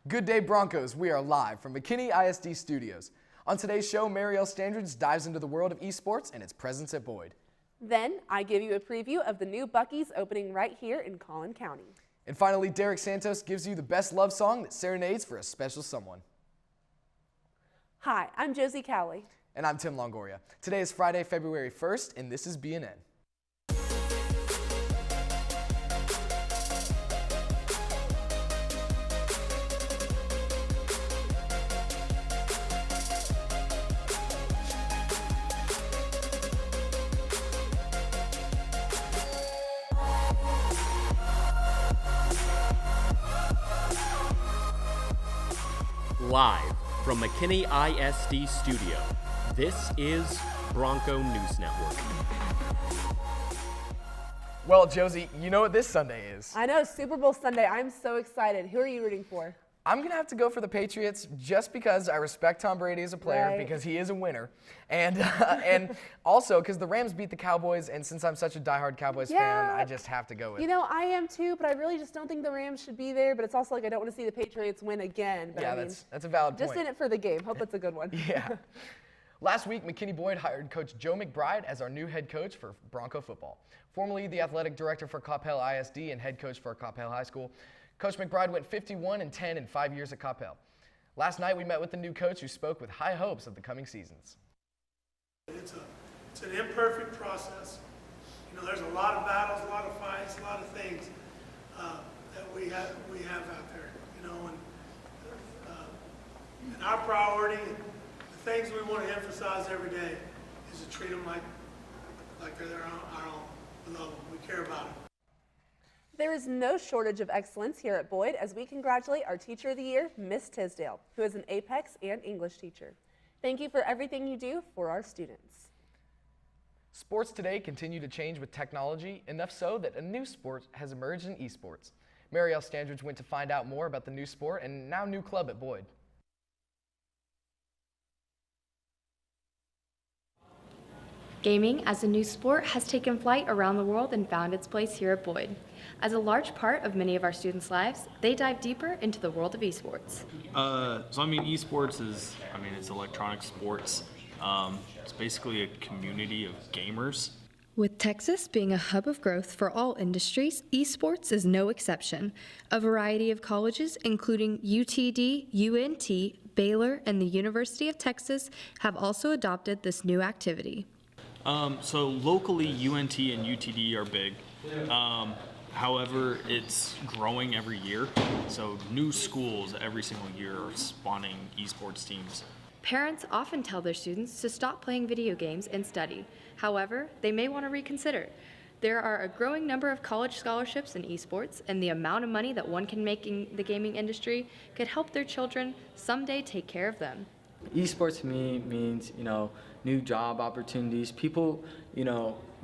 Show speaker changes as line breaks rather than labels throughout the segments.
Good day, Broncos. We are live from McKinney ISD Studios. On today's show, Marielle Standridge dives into the world of esports and its presence at Boyd.
Then I give you a preview of the new Buc-ee's opening right here in Collin County.
And finally, Derek Santos gives you the best love song that serenades for a special someone.
Hi, I'm Josie Cowley.
And I'm Tim Longoria. Today is Friday, February 1st, and this is BNN.
Live from McKinney ISD Studio, this is Bronco News Network.
Well, Josie, you know what this Sunday is.
I know, Super Bowl Sunday. I'm so excited. Who are you rooting for?
I'm going to have to go for the Patriots just because I respect Tom Brady as a player,
Right.
because he is a winner. And also because the Rams beat the Cowboys, and since I'm such a diehard Cowboys fan, I just have to go with it.
You know, I am too, but I really just don't think the Rams should be there. But it's also like I don't want to see the Patriots win again. But
Yeah,
I mean,
that's a valid point.
just in it for the game. Hope it's a good one.
Yeah. Last week, McKinney Boyd hired Coach Joe McBride as our new head coach for Bronco football. Formerly the athletic director for Coppell ISD and head coach for Coppell High School, Coach McBride went 51-10 in 5 years at Coppell. Last night, we met with the new coach who spoke with high hopes of the coming seasons.
It's an imperfect process. You know, there's a lot of battles, a lot of fights, a lot of things that we have out there. You know, and our priority, the things we want to emphasize every day, is to treat them like they're our own. We love them. We care about them.
There is no shortage of excellence here at Boyd as we congratulate our Teacher of the Year, Miss Tisdale, who is an Apex and English teacher. Thank you for everything you do for our students.
Sports today continue to change with technology, enough so that a new sport has emerged in esports. Marielle Standridge went to find out more about the new sport and now new club at Boyd.
Gaming as a new sport has taken flight around the world and found its place here at Boyd. As a large part of many of our students' lives, they dive deeper into the world of esports.
Esports is, it's electronic sports. It's basically a community of gamers.
With Texas being a hub of growth for all industries, esports is no exception. A variety of colleges, including UTD, UNT, Baylor, and the University of Texas, have also adopted this new activity.
So locally, UNT and UTD are big. However, it's growing every year. So new schools every single year are spawning esports teams.
Parents often tell their students to stop playing video games and study. However, they may want to reconsider. There are a growing number of college scholarships in esports, and the amount of money that one can make in the gaming industry could help their children someday take care of them.
Esports to me means, new job opportunities. People,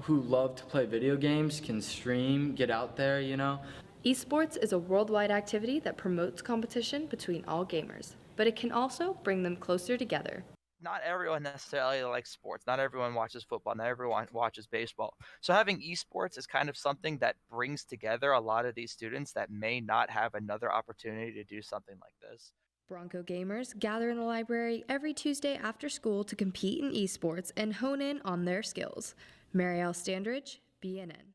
who love to play video games can stream, get out there,
Esports is a worldwide activity that promotes competition between all gamers, but it can also bring them closer together.
Not everyone necessarily likes sports. Not everyone watches football. Not everyone watches baseball. So having esports is kind of something that brings together a lot of these students that may not have another opportunity to do something like this.
Bronco gamers gather in the library every Tuesday after school to compete in esports and hone in on their skills. Marielle Standridge, BNN.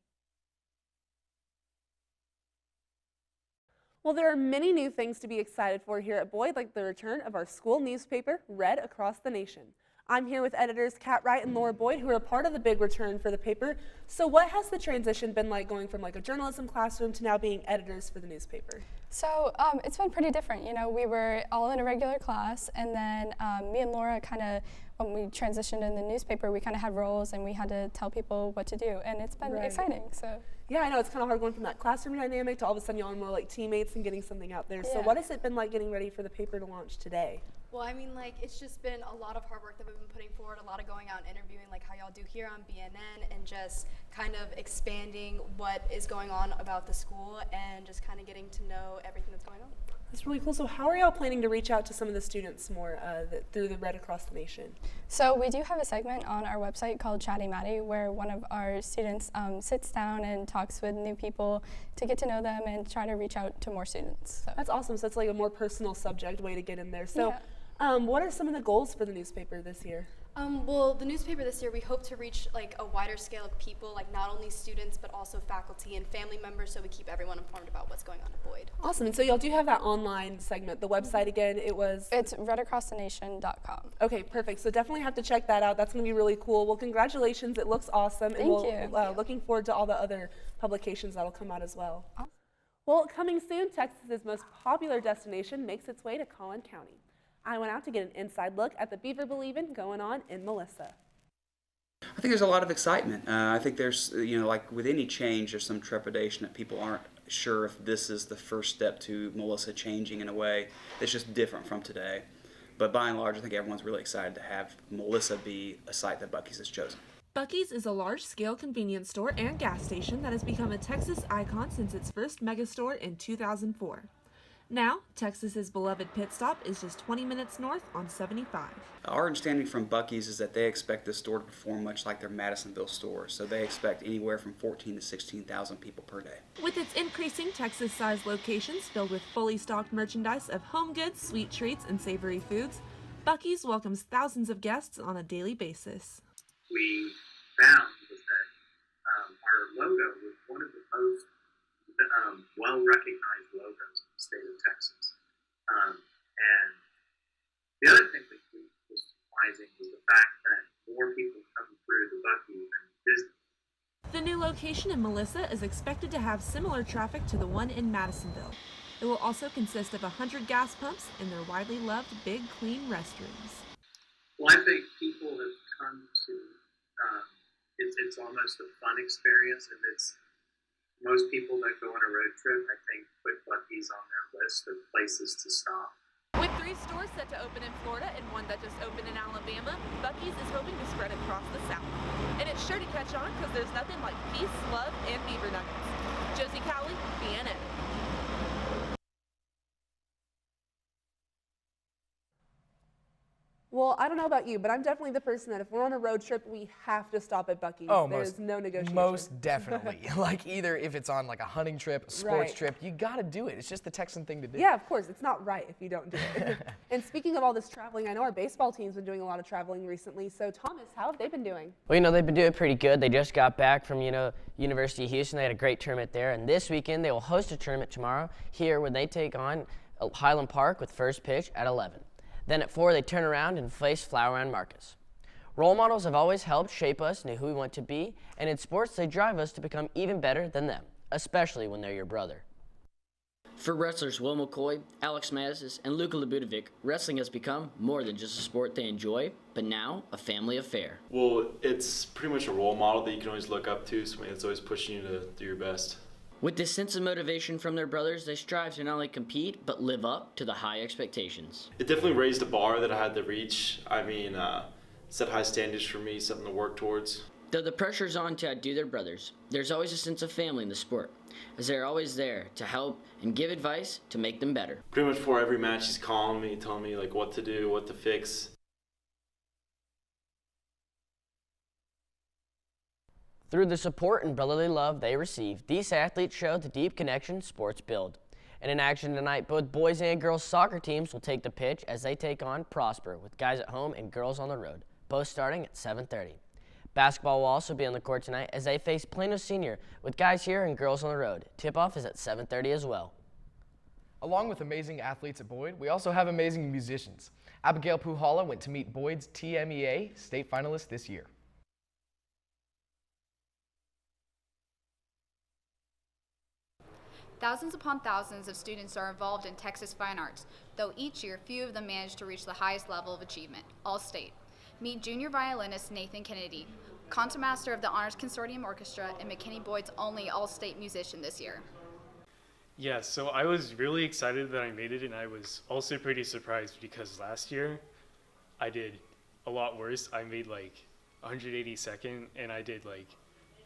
Well, there are many new things to be excited for here at Boyd, like the return of our school newspaper, Read Across the Nation. I'm here with editors Kat Wright and Laura Boyd, who are a part of the big return for the paper. So what has the transition been like going from a journalism classroom to now being editors for the newspaper?
So it's been pretty different. We were all in a regular class, and then me and Laura when we transitioned in the newspaper, we kind of had roles and we had to tell people what to do, and it's been exciting. So.
Yeah, I know it's kind of hard going from that classroom dynamic to all of a sudden y'all are more like teammates and getting something out there. Yeah. So what has it been like getting ready for the paper to launch today?
Well, it's just been a lot of hard work that we've been putting forward, a lot of going out and interviewing like how y'all do here on BNN, and just kind of expanding what is going on about the school and just kind of getting to know everything that's going on.
That's really cool. So how are y'all planning to reach out to some of the students more through the Red Across the Nation?
So we do have a segment on our website called Chatty Matty, where one of our students sits down and talks with new people to get to know them and try to reach out to more students. So.
That's awesome. So it's like a more personal subject way to get in there. So what are some of the goals for the newspaper this year?
Well, the newspaper this year, we hope to reach like a wider scale of people, like not only students, but also faculty and family members, so we keep everyone informed about what's going on at Boyd.
Awesome. And so y'all do have that online segment. The website again,
It's redacrossthenation.com.
Okay, perfect. So definitely have to check that out. That's going to be really cool. Well, congratulations. It looks awesome.
Thank you.
And looking forward to all the other publications that'll come out as well. Awesome. Well, coming soon, Texas's most popular destination makes its way to Collin County. I went out to get an inside look at the Beaver Believin' going on in Melissa.
I think there's a lot of excitement. I think there's, like with any change, there's some trepidation that people aren't sure if this is the first step to Melissa changing in a way that's just different from today. But by and large, I think everyone's really excited to have Melissa be a site that Buc-ee's has chosen.
Buc-ee's is a large-scale convenience store and gas station that has become a Texas icon since its first megastore in 2004. Now, Texas's beloved pit stop is just 20 minutes north on 75.
Our understanding from Buc-ee's is that they expect this store to perform much like their Madisonville store, so they expect anywhere from 14,000 to 16,000 people per day.
With its increasing Texas-sized locations filled with fully stocked merchandise of home goods, sweet treats, and savory foods, Buc-ee's welcomes thousands of guests on a daily basis.
We found was that our logo was one of the most well-recognized logos in the state of Texas. And the other thing that was surprising was the fact that more people come through the Buc-ee's than Disney.
The new location in Melissa is expected to have similar traffic to the one in Madisonville. It will also consist of 100 gas pumps and their widely loved big, clean restrooms.
Well, I think people have come to, it's almost a fun experience, and it's most people that go on a road trip, I think, put Buc-ee's on their list of places to stop.
With 3 stores set to open in Florida and one that just opened in Alabama, Buc-ee's is hoping to spread across the South. And it's sure to catch on because there's nothing like peace, love, and beaver nuggets. Josie Cowley, BNN. Well, I don't know about you, but I'm definitely the person that if we're on a road trip, we have to stop at Buc-ee's.
Oh,
There's no negotiation.
Most definitely. Like either if it's on like a hunting trip, a sports
Right.
trip, you got to do it. It's just the Texan thing to do.
Yeah, of course. It's not right if you don't do it. And speaking of all this traveling, I know our baseball team's been doing a lot of traveling recently. So, Thomas, how have they been doing?
Well, they've been doing pretty good. They just got back from, University of Houston. They had a great tournament there. And this weekend, they will host a tournament tomorrow here when they take on Highland Park with first pitch at 11. Then at 4, they turn around and face Flower and Marcus. Role models have always helped shape us into who we want to be, and in sports, they drive us to become even better than them, especially when they're your brother.
For wrestlers Will McCoy, Alex Mazes, and Luka Labudovic, wrestling has become more than just a sport they enjoy, but now a family affair.
Well, it's pretty much a role model that you can always look up to, somebody that's always pushing you to do your best.
With this sense of motivation from their brothers, they strive to not only compete, but live up to the high expectations.
It definitely raised a bar that I had to reach. Set high standards for me, something to work towards.
Though the pressure is on to outdo their brothers, there's always a sense of family in the sport, as they're always there to help and give advice to make them better.
Pretty much before every match, he's calling me, telling me like what to do, what to fix.
Through the support and brotherly love they receive, these athletes show the deep connection sports build. And in action tonight, both boys and girls soccer teams will take the pitch as they take on Prosper with guys at home and girls on the road, both starting at 7:30. Basketball will also be on the court tonight as they face Plano Senior with guys here and girls on the road. Tip-off is at 7:30 as well.
Along with amazing athletes at Boyd, we also have amazing musicians. Abigail Puhala went to meet Boyd's TMEA state finalist this year.
Thousands upon thousands of students are involved in Texas fine arts, though each year few of them manage to reach the highest level of achievement, all-state. Meet junior violinist Nathan Kennedy, concertmaster of the Honors Consortium Orchestra and McKinney Boyd's only all-state musician this year.
Yeah, so I was really excited that I made it, and I was also pretty surprised because last year I did a lot worse. I made like 182nd, and I did like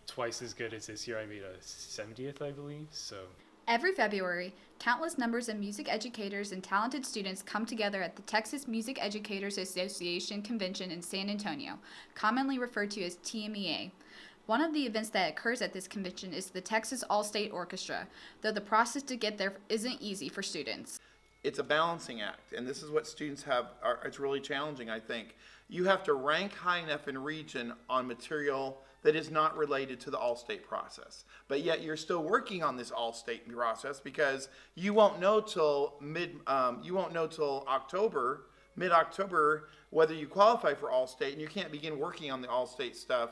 twice as good as this year. I made a 70th, I believe, so.
Every February, countless numbers of music educators and talented students come together at the Texas Music Educators Association Convention in San Antonio, commonly referred to as TMEA. One of the events that occurs at this convention is the Texas All-State Orchestra, though the process to get there isn't easy for students.
It's a balancing act, and this is what students it's really challenging, I think. You have to rank high enough in region on material that is not related to the all-state process. But yet you're still working on this all-state process because you won't know till October, mid-October, whether you qualify for all-state, and you can't begin working on the all-state stuff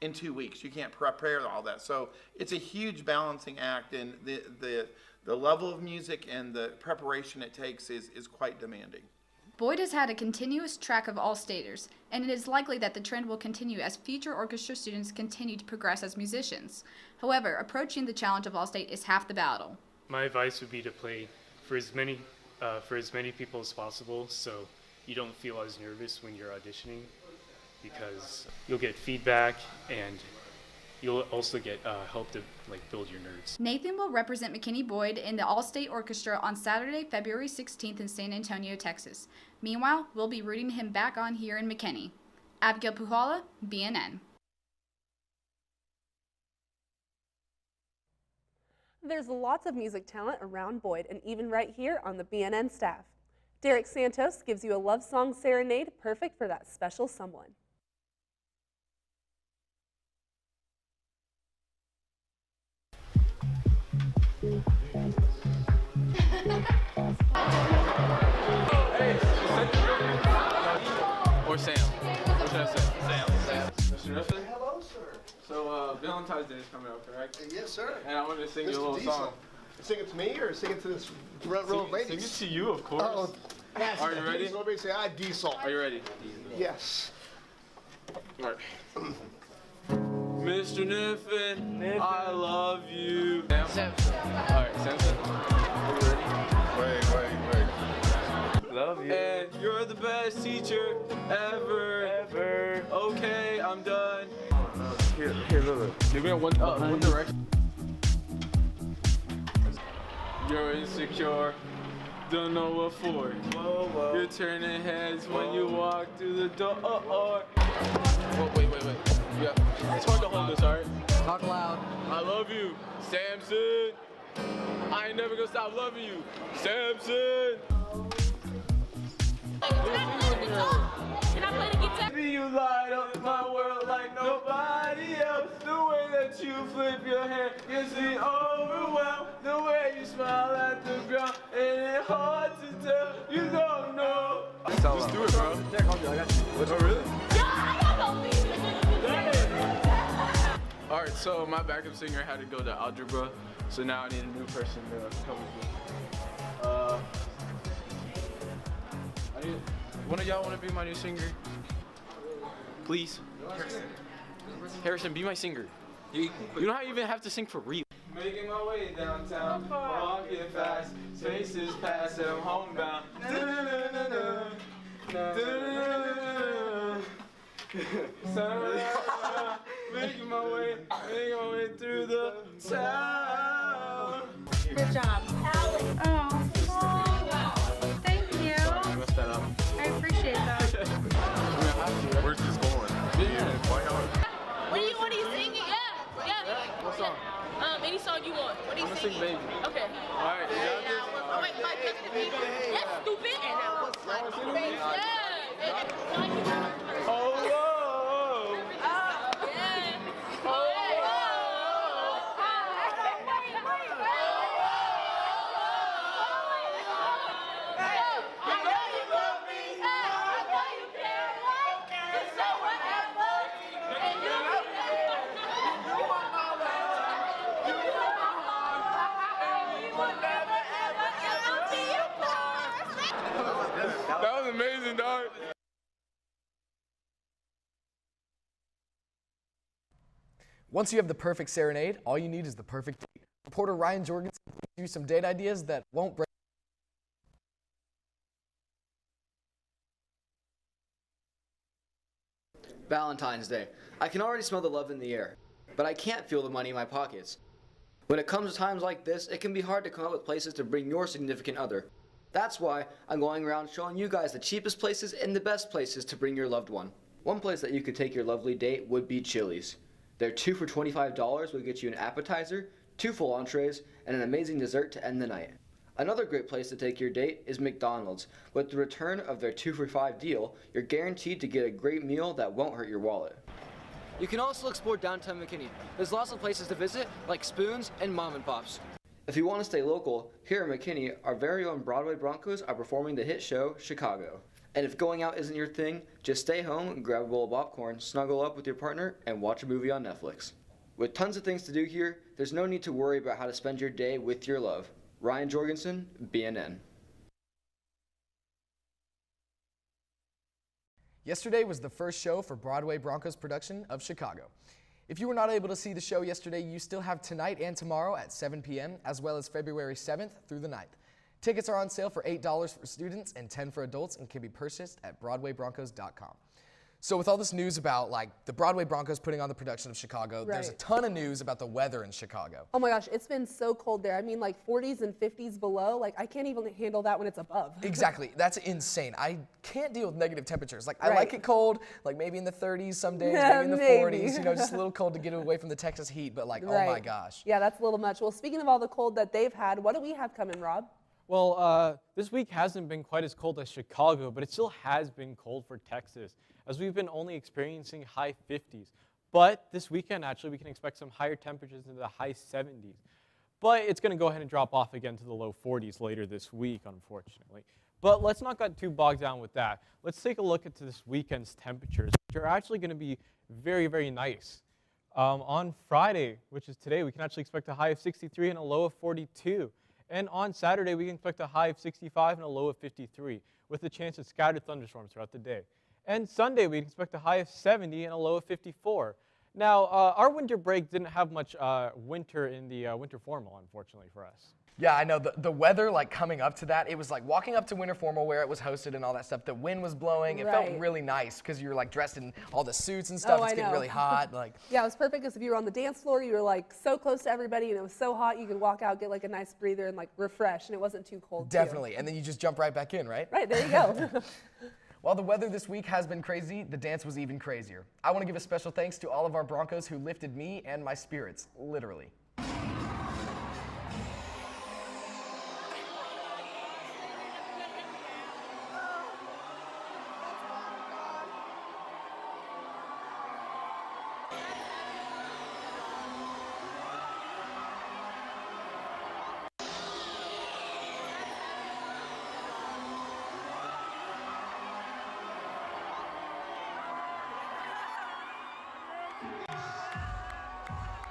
in 2 weeks. You can't prepare all that. So it's a huge balancing act, and the level of music and the preparation it takes is quite demanding.
Boyd has had a continuous track of all-staters, and it is likely that the trend will continue as future orchestra students continue to progress as musicians. However, approaching the challenge of all-state is half the battle.
My advice would be to play for as many people as possible, so you don't feel as nervous when you're auditioning, because you'll get feedback and you'll also get help to build your nerves.
Nathan will represent McKinney Boyd in the All-State Orchestra on Saturday, February 16th in San Antonio, Texas. Meanwhile, we'll be rooting him back on here in McKinney. Abigail Puhala, BNN.
There's lots of music talent around Boyd, and even right here on the BNN staff. Derek Santos gives you a love song serenade perfect for that special someone.
Or Sam. What should I say? Sam. Mr. Griffin? Hello, sir. So, Valentine's Day is coming up, correct?
Yes, sir.
And I wanted to sing you a little song.
Sing it to me or sing it to this front row of ladies?
Sing it to you, of course.
Oh,
are you ready?
Everybody say, I Diesel.
Are you ready?
Yes.
All right. Mr. Niffin, I love you. Sam. All right, Samson. Are you ready? Wait. Love you. And you're the best teacher ever. Okay, I'm done. Here, look. Give me one direction. You're insecure, don't know what for. Whoa. You're turning heads when you walk through the door. Oh, wait. Yeah, it's hard to hold this, alright? Talk loud. I love you, Samson. I ain't never gonna stop loving you, Samson. Can I play the guitar? You light up my world like nobody else. The way that you flip your hair gets me overwhelmed. The way you smile at the ground, and it's hard to tell. You don't know. Just do it, bro. Jack, I got you. Oh, really? All right, so my backup singer had to go to algebra, so now I need a new person to come with me. One of y'all want to be my new singer? Please? Harrison, be my singer. You don't even have to sing for real. Making my way downtown, walking fast, spaces pass and I'm homebound. Making my way through the town.
Good job. Thank you.
I messed that up.
I appreciate that.
Where's this going?
What are you singing? Yeah.
What song?
Any song you want. What are you
I'm gonna
singing?
sing Baby.
Okay.
All right.
Wait, my Justin Bieber. That's stupid. And that was like, yeah.
Oh, whoa. That was amazing, dog.
Once you have the perfect serenade, all you need is the perfect date. Reporter Ryan Jorgensen gives you some date ideas that won't break.
Valentine's Day. I can already smell the love in the air, but I can't feel the money in my pockets.
When it comes to times like this, it can be hard to come up with places to bring your significant other. That's why I'm going around showing you guys the cheapest places and the best places to bring your loved one. One place that you could take your lovely date would be Chili's. Their 2 for $25 will get you an appetizer, 2 full entrees, and an amazing dessert to end the night. Another great place to take your date is McDonald's. With the return of their 2 for $5 deal, you're guaranteed to get a great meal that won't hurt your wallet. You can also explore downtown McKinney. There's lots of places to visit, like Spoons and Mom and Pops. If you want to stay local, here in McKinney, our very own Broadway Broncos are performing the hit show, Chicago. And if going out isn't your thing, just stay home and grab a bowl of popcorn, snuggle up with your partner, and watch a movie on Netflix. With tons of things to do here, there's no need to worry about how to spend your day with your love. Ryan Jorgensen, BNN.
Yesterday was the first show for Broadway Broncos production of Chicago. If you were not able to see the show yesterday, you still have tonight and tomorrow at 7 p.m., as well as February 7th through the 9th. Tickets are on sale for $8 for students and $10 for adults and can be purchased at BroadwayBroncos.com. So with all this news about like the Broadway Broncos putting on the production of Chicago, there's a ton of news about the weather in Chicago.
Oh my gosh, it's been so cold there. I mean, like 40s and 50s below. Like I can't even handle that when it's above.
Exactly, that's insane. I can't deal with negative temperatures. Like I like it cold, like maybe in the 30s some days, maybe in the 40s. You know, just a little cold to get away from the Texas heat. But like, oh my gosh.
Yeah, that's a little much. Well, speaking of all the cold that they've had, what do we have coming, Rob?
Well, this week hasn't been quite as cold as Chicago, but it still has been cold for Texas, as we've been only experiencing high 50s. But this weekend, actually, we can expect some higher temperatures into the high 70s. But it's going to go ahead and drop off again to the low 40s later this week, unfortunately. But let's not get too bogged down with that. Let's take a look at this weekend's temperatures, which are actually going to be very, very nice. On Friday, which is today, we can actually expect a high of 63 and a low of 42. And on Saturday, we can expect a high of 65 and a low of 53, with a chance of scattered thunderstorms throughout the day. And Sunday, we expect a high of 70 and a low of 54. Now, our winter break didn't have much winter in the winter formal, unfortunately, for us.
Yeah, I know. The weather, like, coming up to that, it was like walking up to Winter Formal where it was hosted and all that stuff. The wind was blowing. It felt really nice because you were, like, dressed in all the suits and stuff. It's getting really hot. Like.
Yeah, it was perfect because if you were on the dance floor, you were, like, so close to everybody and it was so hot, you could walk out, get, like, a nice breather and, like, refresh, and it wasn't too cold,
Definitely. And then you just jump right back in, right?
Right, there you go.
While the weather this week has been crazy, the dance was even crazier. I want to give a special thanks to all of our Broncos who lifted me and my spirits, literally.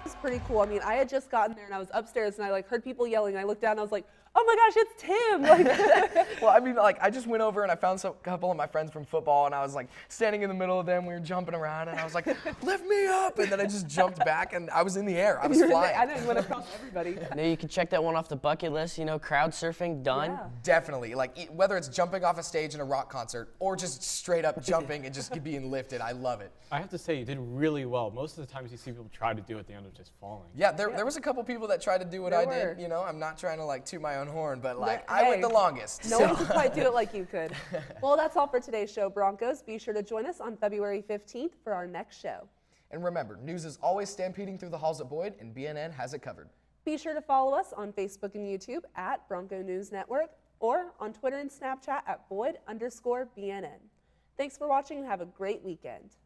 It's pretty cool. I mean, I had just gotten there and I was upstairs and I like heard people yelling. I looked down and I was like, oh my gosh, it's Tim. Like,
well, I mean, like, I just went over and I found a couple of my friends from football and I was like standing in the middle of them. We were jumping around and I was like, lift me up. And then I just jumped back and I was in the air. I was flying.
I didn't went across everybody.
Now you can check that one off the bucket list, you know, crowd surfing, done.
Yeah.
Definitely. Like, whether it's jumping off a stage in a rock concert or just straight up jumping and just being lifted, I love it.
I have to say, you did really well. Most of the times you see people try to do it, they end up just falling.
Yeah, there was a couple people that tried to do what I did. You know, I'm not trying to like toot my own horn, but like I went the longest.
No one could quite do it like you could. Well, that's all for today's show, Broncos. Be sure to join us on February 15th for our next show.
And remember, news is always stampeding through the halls at Boyd, and BNN has it covered.
Be sure to follow us on Facebook and YouTube at Bronco News Network or on Twitter and Snapchat at Boyd_BNN. Thanks for watching and have a great weekend.